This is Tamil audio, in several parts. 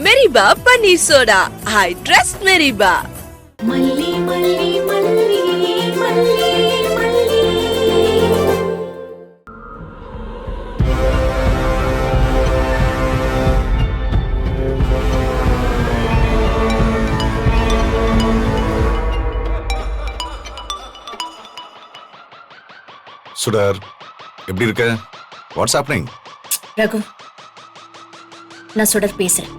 மெரிபா பன்னீர் சோடா. I trust மெரிபா. மல்லி மல்லி மல்லி மல்லி மல்லி. சுடர், எப்படி இருக்க? What's happening? ரகு, நான் சுடர் பேசுறேன்.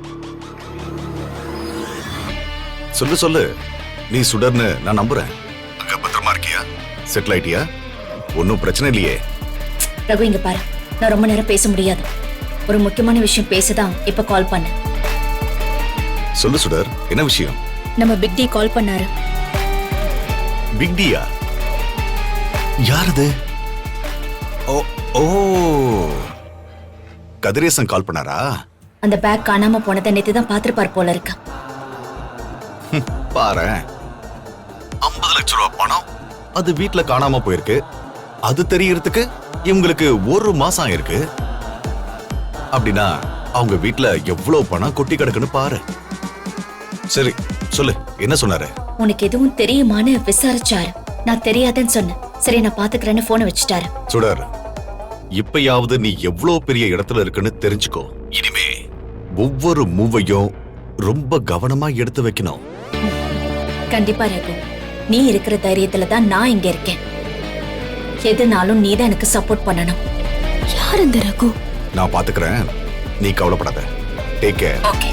சொல்லு. நீ சுடர்னு நான் நம்புறேன். அங்க பத்திரமா இருக்கியா? செட்டில் ஆயிட்டியா? ஒன்னும் பிரச்சனை இல்லையே? ரகு, இங்க பாரு, நான் ரொம்ப நேரம் பேச முடியாது. ஒரு முக்கியமான விஷயம் பேசதான் இப்ப கால் பண்ணேன். சொல்லு சுடர், என்ன விஷயம்? நம்ம பிக் டி கால் பண்ணாரு. பிக் டியா? யாரது? ஓ ஓ, கதிரேசன் கால் பண்ணாரா? அந்த பேக் காணாம போனதை நேத்து தான் பாத்துருப்பார் போல இருக்கு. பாரேன், 50 லட்சம் ரூபாய் பணம் அது வீட்டுல காணாம போயிருக்கு. அது தெரியறதுக்கு இவங்களுக்கு 1 மாசம் ஆயிருக்கு. அப்படின்னா அவங்க வீட்டுல எவ்வளவு பணம் கொட்டி கிடக்குன்னு பாரு. சரி சொல்லு, என்ன சொன்னாரு? உனக்கு எதுவும் தெரியுமான்னு விசாரிச்சாரு. நான் தெரியாதுன்னு சொன்னேன். சரி, நான் பாத்துக்கிறேன்னு போனை வச்சுட்டாரு. சுடர், இப்பயாவது நீ எவ்வளவு பெரிய இடத்துல இருக்குன்னு தெரிஞ்சுக்கோ. இனிமே ஒவ்வொரு மூவையும் ரொம்ப கவனமா எடுத்து வைக்கணும். கண்டிப்பா ரகு, நீ இருக்கிற தைரியத்துல தான் நான் இங்க இருக்கேன். எதுனாலும் நீ தான் எனக்கு சப்போர்ட் பண்ணணும். யார் இந்த ரகு? நான் பாத்துக்கிறேன், நீ கவலைப்படாத. Take care. ஓகே.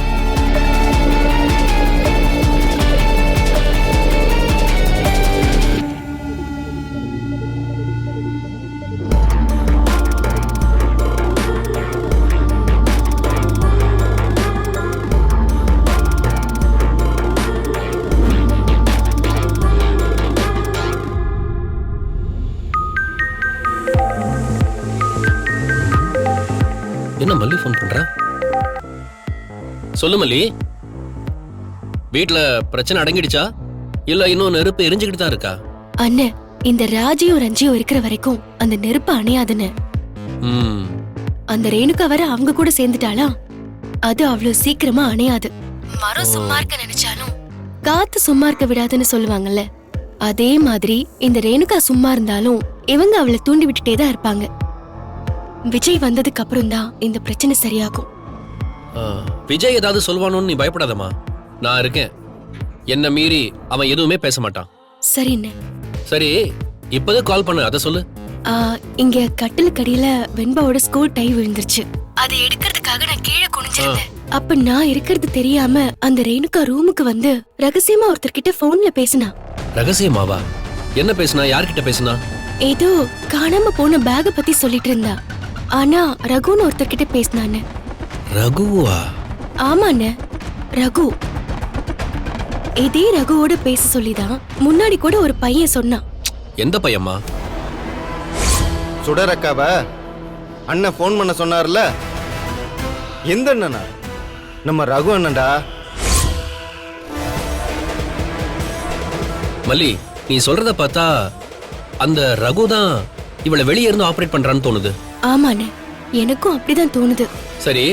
என்ன மல்லி ஃபோன் பண்றா? சொல்லு மல்லி, வீட்ல பிரச்சனை அடங்கிடுச்சா இல்ல இன்னும் நெருப்பு எரிஞ்சுக்கிட்டு தான் இருக்கா? அண்ணே, இந்த ராஜியும் ரஞ்சியும் இருக்கிற வரைக்கும் அந்த நெருப்பு அணையாதுன்னு. அந்த ரேணுகா வர அவங்க கூட சேர்ந்துட்டாளா, அது அவ்வளவு சீக்கிரமா அணையாது. மரம் சும்மா இருக்க நினைச்சாலும் காத்து சும்மா இருக்க விடாதுன்னு சொல்லுவாங்கல்ல, அதே மாதிரி இந்த ரேணுகா சும்மா இருந்தாலும் இவங்க அவளை தூண்டி விட்டுட்டே தான் இருப்பாங்க. விஜய் வந்ததுக்கு அப்புறம் தான் இந்த பிரச்சனை சரியாகும். விஜய் ஏதாவது சொல்வானோன்னு நீ பயப்படாதம்மா, நான் இருக்கேன். என்ன மீறி அவன் எதுவுமே பேச மாட்டான். சரிண்ணே. சரி, இப்போதே கால் பண்ணு, அதை சொல்லு. இங்க கட்டிலுக்கடியில வெண்பாவோட ஸ்கூல் டை விழுந்துருச்சு. அதை எடுக்கிறதுக்காக நான் கீழே குனிஞ்சிருந்தேன். அப்ப நான் இருக்கிறது தெரியாம அந்த ரேணுகா ரூமுக்கு வந்து ரகசியமா ஒருத்தர்கிட்ட போன்ல பேசினா. ரகசியமாவா? என்ன பேசினா? யார்கிட்ட பேசினா? ஏதோ காணாம போன பேக பத்தி சொல்லிட்டு இருந்தா. ஆனா ரகுன்னு ஒருத்தர்கிட்ட பேசினான்னு. ரகுவா? ஆமாண்ணே, ரகு. இதே ரகுவோட பேச சொல்லிதான் முன்னாடி கூட ஒரு பையன் சொன்னான். எந்த பையம்மா? சுடரக்காவ அண்ணன் போன் பண்ண சொன்னார்ல, எந்த அண்ணனா? நம்ம ரகு அண்ணன்டா. மல்லி, நீ சொல்றத பார்த்தா அந்த ரகு தான் இவளை வெளியே இருந்து ஆபரேட் பண்றான்னு தோணுது. ஆமாண்ணே, எனக்கும் அப்படிதான் தோணுது. சரி,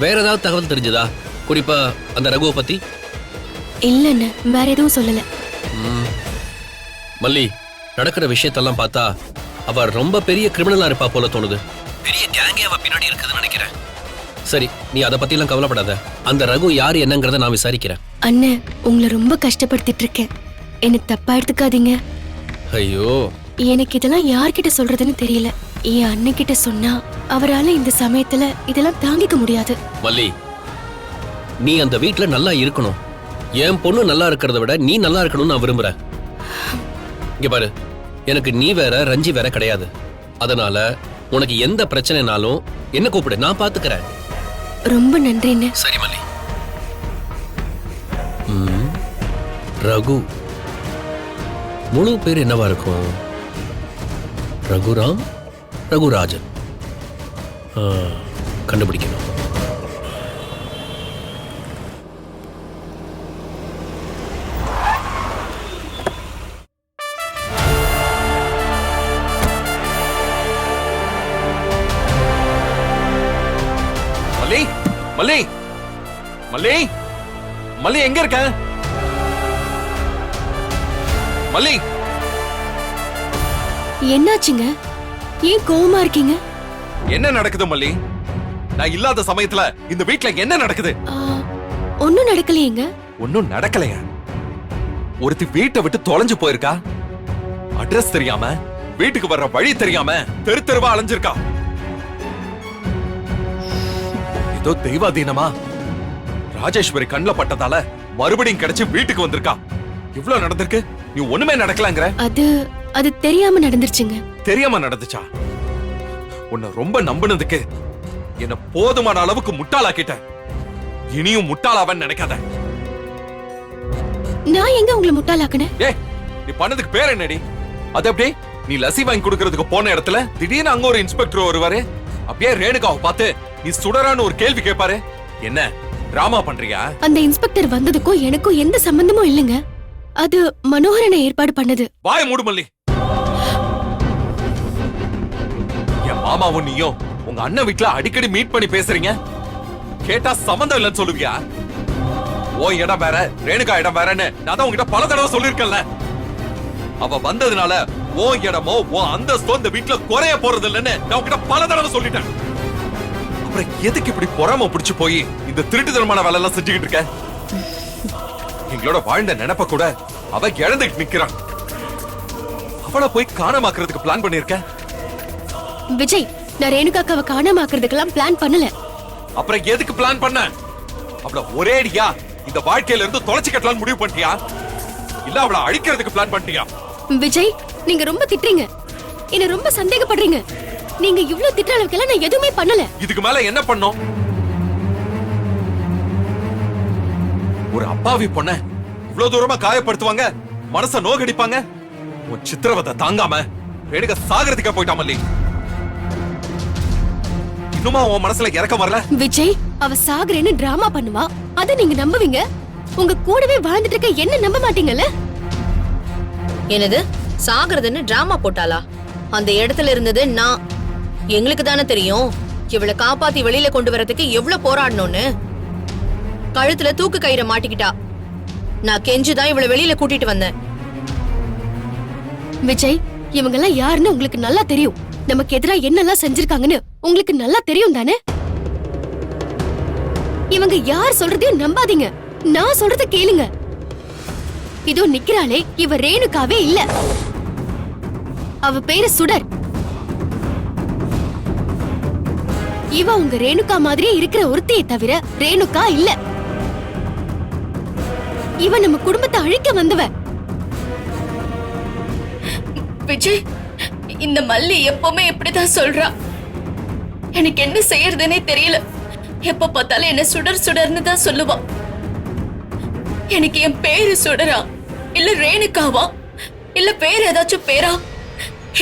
வேற ஏதாவது தகவல் தெரிஞ்சதா, குறிப்பா அந்த ரகுவை பத்தி? இல்லன்னு வேற எதுவும் சொல்லல. மல்லி, நடக்கிற விஷயத்தெல்லாம் பார்த்தா அவ ரொம்ப பெரிய கிரிமினலா இருப்பா போல தோணுது. பெரிய கேங்கே அவ பின்னாடி இருக்குதுன்னு நினைக்கிறேன். சரி, நீ அதை பத்தி எல்லாம் கவலைப்படாத. அந்த ரகு யாரு என்னங்கறத நான் விசாரிக்கிறேன். அண்ணே, உங்களை ரொம்ப கஷ்டப்படுத்திட்டு இருக்கேன். என்ன தப்பா எடுத்துக்காதீங்க. ஐயோ, எனக்கு இதெல்லாம் யார்கிட்ட சொல்றதுன்னு தெரியல. என் அண்ணன் கிட்ட சொன்னா அவரால இந்த சமயத்துல இதெல்லாம் தாங்கிக்க முடியாது. மல்லி, நீ அந்த வீட்ல நல்லா இருக்கணும். என் பொண்ணு நல்லா இருக்கிறத விட நீ நல்லா இருக்கணும்னு நான் விரும்புறேன். இங்க பாரு, எனக்கு நீ வேற ரஞ்சி வேற கிடையாது. அதனால உனக்கு எந்த பிரச்சனைனாலும் என்ன கூப்பிடு, நான் பாத்துக்கிறேன். ரொம்ப நன்றிண்ணே. சரி மல்லி. ரகு முழு பேர் என்னவா இருக்கும்? ரகுராம், ரகுராஜன். கண்டுபிடிக்கணும். மல்லி, மல்லி, மல்லி மல்லி எங்க இருக்க? மல்லி என்னாச்சுங்க? ஏன் கோவமா இருக்கீங்க? என்ன நடக்குது மல்லி? நான் இல்லாத சமயத்துல இந்த வீட்ல என்ன நடக்குது? ஒன்னும் நடக்கலையேங்க. ஒன்னும் நடக்கலையா? ஒருத்தி வீட்டை விட்டு தொலைஞ்சு போயிருக்கா. அட்ரஸ் தெரியாம, வீட்டுக்கு வர்ற வழி தெரியாம தெரு தெருவா அலைஞ்சிருக்கா. ஏதோ தெய்வாதீனமா ராஜேஸ்வரி கண்ணுல பட்டதால மறுபடியும் கிடைச்சு வீட்டுக்கு வந்திருக்கா. இவ்ளோ நடந்திருக்கு, நீ ஒண்ணுமே நடக்கலங்கற? அது தெரியாம நடந்துருச்சுங்க. தெரியாம நடந்துச்சா? உன்னை ரொம்ப நம்பினதுக்கு என்ன போதுமான அளவுக்கு முட்டாளாக்கிட்ட. இனியும் முட்டாளாவன்னு நினைக்காத. நான் எங்க உங்களை முட்டாளாக்குனேன்? நீ பண்ணதுக்கு பேர் என்னடி? அது எப்படி? நீ லசி வாங்கி கொடுக்கறதுக்கு போன இடத்துல திடீர்னு அங்க ஒரு இன்ஸ்பெக்டர் வருவாரு. அப்படியே ரேணுகாவை பார்த்து நீ சுடரான்னு ஒரு கேள்வி கேட்பாரு. என்ன டிராமா பண்றியா? அந்த இன்ஸ்பெக்டர் வந்ததுக்கும் எனக்கும் எந்த சம்பந்தமும் இல்லைங்க. அது மனோகரனை ஏற்பாடு பண்ணது. வாய மூடு மல்லி. என் மாமாவும் நீயும் உங்க அண்ணன் வீட்டுல அடிக்கடி மீட் பண்ணி பேசுறீங்க. கேட்டா சம்பந்தம் இல்லைன்னு சொல்லுவியா? ஓ இடம் வேற, ரேணுகா இடம் வேறன்னு நான் தான் உங்ககிட்ட பல தடவை சொல்லிருக்கேன்ல. அவ வந்ததுனால ஓ இடமோ ஓ அந்தஸ்தோ இந்த வீட்டுல குறைய போறது இல்லைன்னு நான் உங்ககிட்ட பல தடவை சொல்லிட்டேன். அப்புறம் எதுக்கு இப்படி பொறாம பிடிச்சு போய் இந்த திருட்டுத்தனமான வேலை எல்லாம் செஞ்சுக்கிட்டு இருக்க? எங்களோட வாழ்ந்த நினைப்ப கூட அவ இழந்துட்டு நிக்கிறான். அவளை போய் காணாமாக்குறதுக்கு பிளான் பண்ணிருக்க. விஜய், நான் ரேணுகாக்காவை காணாமாக்குறதுக்கெல்லாம் பிளான் பண்ணல. அப்புறம் எதுக்கு பிளான் பண்ண? அவள ஒரேடியா இந்த வாழ்க்கையில இருந்து தொலைச்சு கட்டலாம்னு முடிவு பண்ணிட்டியா? இல்ல அவளை அழிக்கிறதுக்கு பிளான் பண்ணிட்டியா? விஜய், நீங்க ரொம்ப திட்டுறீங்க. என்ன ரொம்ப சந்தேகப்படுறீங்க. நீங்க இவ்ளோ திட்டுற அளவுக்கு நான் எதுவுமே பண்ணல. இதுக்கு மேல என்ன பண்ணோம்? ஒரு அப்பாவி பொண்ண இவ்வளவு தூரமா காயப்படுத்துவாங்க, மனச நோகடிப்பாங்க. உன் சித்திரவதை தாங்காம ரேணுகா சாகரத்துக்கா போயிட்டா மல்லி. இன்னுமா உன் மனசுல இறக்கம் வரல? விஜய், அவ சாகரேன்னு டிராமா பண்ணுவா. அத நீங்க நம்புவீங்க. உங்க கூடவே வாழ்ந்துட்டு இருக்க என்ன நம்ப மாட்டீங்கல்ல? என்னது சாகிறதுன்னு டிராமா போட்டாளா? அந்த இடத்துல இருந்தது நான். எங்களுக்கு தானே தெரியும் இவளை காப்பாத்தி வெளியில கொண்டு வரதுக்கு எவ்வளவு போராடணும்னு. கழுத்துல தூக்கு கயிறை மாட்டிக்கிட்டா. நான் கெஞ்சுதான் இவளை வெளியில கூட்டிட்டு வந்தேன். விஜய், இவங்க எல்லாம் யாருன்னு உங்களுக்கு நல்லா தெரியும். நமக்கு எதிரா என்னெல்லாம் செஞ்சிருக்காங்கன்னு உங்களுக்கு நல்லா தெரியும் தானே? இவங்க யார் சொல்றதையும் நம்பாதீங்க. நான் சொல்றத கேளுங்க. இதோ நிக்கிறாளே, இவ ரேணுகாவே இல்ல. அவ பேரு சுடர். இவ உங்க ரேணுகா மாதிரியே இருக்கிற ஒருத்தையை தவிர ரேணுகா இல்ல. இவ நம்ம குடும்பத்தை அழிக்க வந்தவ. விஜய், இந்த மல்லி எப்பவுமே இப்படிதான் சொல்றா. எனக்கு என்ன செய்யறதுன்னே தெரியல. எப்ப பார்த்தாலும் என்ன சுடர் சுடர்னு தான் சொல்லுவா. எனக்கு என் பேரு சுடரா இல்ல ரேணுகாவா இல்ல பேர் ஏதாச்சும் பேரா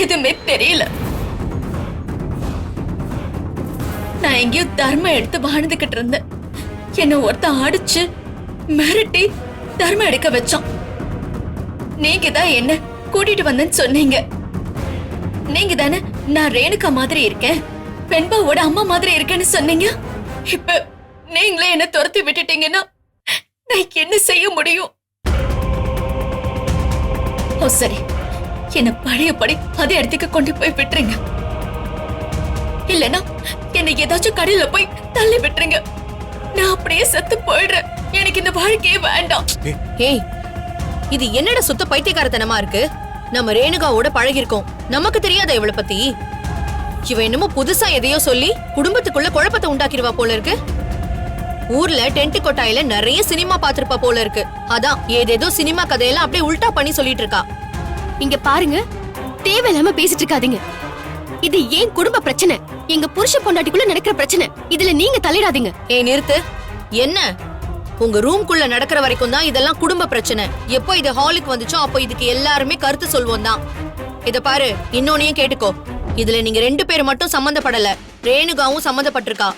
எதுவுமே தெரியல. நான் எங்கேயும் தர்மம் எடுத்து வாழ்ந்துகிட்டு இருந்தேன். என்ன ஒருத்தன் அடிச்சு மிரட்டி தர்மம் எடுக்க வச்சான். நீங்க தான் என்ன கூட்டிட்டு வந்தேன்னு சொன்னீங்க. நீங்க தானே நான் ரேணுகா மாதிரி இருக்கேன், பெண்பாவோட அம்மா மாதிரி இருக்கேன்னு சொன்னீங்க. இப்ப நீங்களே என்ன துரத்தி விட்டுட்டீங்கன்னா நான் என்ன செய்ய முடியும்? ஓ சரி, என்ன பழையபடி அதே இடத்துக்கு கொண்டு போய் விட்டுருங்க. இல்லனா என்னை ஏதாச்சும் கடையில போய் தள்ளி விட்டுருங்க. நான் அப்படியே செத்து போயிடுறேன். எனக்கு இந்த வாழ்க்கையே வேண்டாம். ஏய், இது என்னடா சுத்த பைத்தியக்காரத்தனமா இருக்கு? நம்ம ரேணுகாவோட பழகிருக்கோம். நமக்கு தெரியாத இவளை பத்தி? இவ என்னமோ புதுசா எதையோ சொல்லி குடும்பத்துக்குள்ள குழப்பத்தை உண்டாக்கிடுவா போல இருக்கு. ஊர்ல டென்ட் கொட்டாயில நிறைய சினிமா பாத்திருப்பா போல இருக்கு. அதான் ஏதேதோ சினிமா கதையெல்லாம் அப்படியே உல்டா பண்ணி சொல்லிட்டு இருக்கா. இங்க பாருங்க, தேவையில்லாம பேசிட்டு இருக்காதீங்க. இது ஏன் குடும்ப பிரச்சனை, எங்க புருஷ பொண்டாட்டிக்குள்ள நடக்கிற பிரச்சனை. இதுல நீங்க தலையிடாதீங்க. ஏய் நிறுத்து. என்ன உங்க ரூம்குள்ள நடக்கிற வரைக்கும் தான் இதெல்லாம் குடும்ப பிரச்சனை. எப்போ இது ஹாலுக்கு வந்துச்சோ அப்போ இதுக்கு எல்லாருமே கருத்து சொல்வோம் தான். இத பாரு, இன்னொன்னையும் கேட்டுக்கோ. இதுல நீங்க 2 பேர் மட்டும் சம்பந்தப்படல, ரேணுகாவும் சம்பந்தப்பட்டிருக்கா.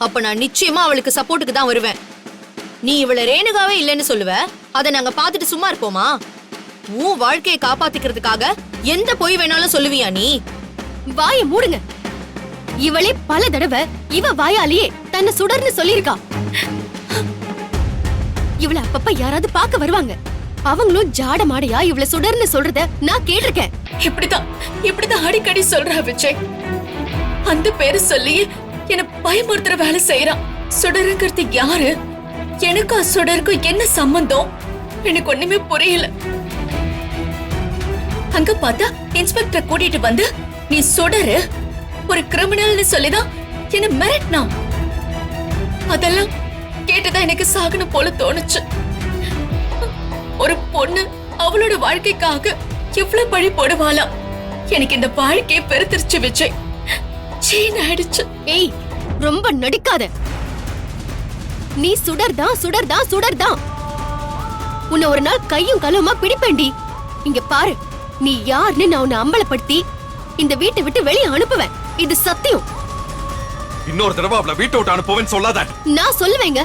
அப்ப நான் நிச்சயமா அவளுக்கு சப்போர்ட்டுக்கு தான் வருவேன். நீ இவள ரேணுகாவே இல்லைன்னு சொல்லுவ, அதை நாங்க பாத்துட்டு சும்மா இருப்போமா? உன் வாழ்க்கையை காப்பாத்திக்கிறதுக்காக எந்த பொய் வேணாலும் சொல்லுவியா நீ? வாய மூடுங்க. இவளே பல தடவை இவ வாயாலேயே தன்னை சுடர்னு சொல்லிருக்கா. இவள அப்பப்ப யாராவது பார்க்க வருவாங்க. அவங்களும் ஜாட மாடையா இவள சுடர்னு சொல்றத நான் கேட்டிருக்கேன். இப்படிதான் அடிக்கடி சொல்றா விஜய். அந்த பேரு சொல்லி என்ன பயமுறுத்துற வேலை செய்யறான். சுடருங்கிறது யாரு? எனக்கும் சுடருக்கும் என்ன சம்பந்தம்? எனக்கு ஒண்ணுமே புரியல. அங்க பார்த்தா இன்ஸ்பெக்டர் கூட்டிட்டு வந்து நீ சுடரு ஒரு கிரிமினல்னு சொல்லிதான் என்ன மிரட்டினான். அதெல்லாம் கேட்டுதான் எனக்கு சாகணும் போல தோணுச்சு. ஒரு பொண்ணு அவளோட வாழ்க்கைக்காக எவ்வளவு பழி போடுவாளா? எனக்கு இந்த வாழ்க்கையை பெருத்திருச்சு விஜய். சீன் ஆயிடுச்சு. ஏய், ரொம்ப நடிக்காத. நீ சுடர்தான் சுடர்தான் சுடர்தான். உன்னை ஒரு நாள் கையும் களவுமா பிடிப்பேண்டி. இங்க பாரு, நீ யாருன்னு நான் உன்னை அம்பலப்படுத்தி இந்த வீட்டை விட்டு வெளியே அனுப்புவேன். இது சத்தியம். இன்னொரு தடவை அவளை வீட்டை விட்டு அனுப்புவேன்னு சொல்லாத. நான் சொல்லுவேங்க.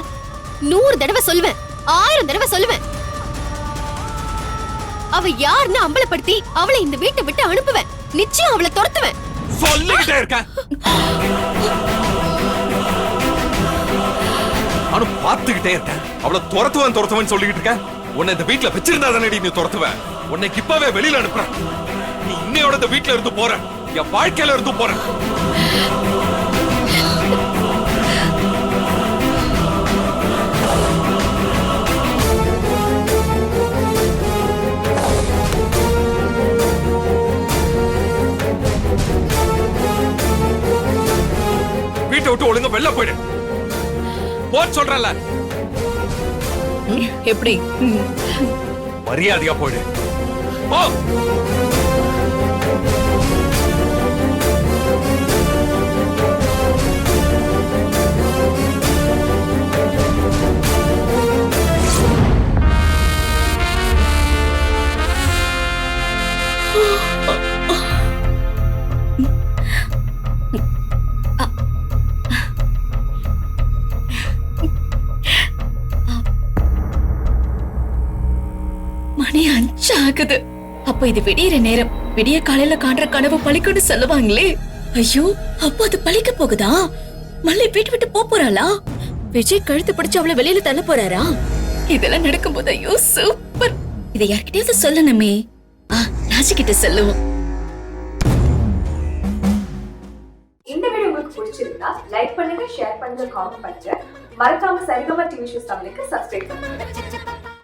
100 தடவை சொல்லுவேன், 1000 தடவை சொல்லுவேன். அவ யாருன்னு அம்பலப்படுத்தி அவளை இந்த வீட்டை விட்டு அனுப்புவேன். நிச்சயம் அவளை துரத்துவேன். சொல்லிக்கிட்டே இருக்கேன். நானும் பார்த்துக்கிட்டே இருக்கேன். அவளை துரத்துவேன் சொல்லிக்கிட்டு இருக்கேன். உன்னை இந்த வீட்டுல வச்சிருந்தா தானே நீ துரத்துவேன். உன்னைக்கு இப்பவே வெளியில அனுப்புறேன். நீ இன்னையோட இந்த வீட்டுல இருந்து போற, என் வாழ்க்கையில இருந்து போற. வீட்டை விட்டு ஒழுங்கா வெளில போயிடு. போன்னு சொல்றல. எப்படி? மரியாதையா போயிடு. போ. மணி 5 ஆகுது. அப்ப இது விடியற நேரம். விடிய காலையில காண்ற கனவு பழிக்குன்னு சொல்லுவாங்களே. ஐயோ, அப்ப அது பழிக்க போகுதா? மல்லி வீட்டு விட்டு போறாளா? விஜய் கழுத்து பிடிச்சு அவளை வெளியில தள்ள போறாரா? இதெல்லாம் நடக்கும்போது ஐயோ சூப்பர். இதை யார்கிட்டயாவது சொல்லணுமே. ராஜிகிட்ட சொல்லுவோம். இந்த வீடியோ உங்களுக்கு பிடிச்சிருந்தா லைக் பண்ணுங்க, ஷேர் பண்ணுங்க, காமெண்ட் பண்ணுங்க. மறக்காம சரிகமா டிவி ஷோஸ் தமிழுக்கு சப்ஸ்கிரைப் பண்ணுங்க.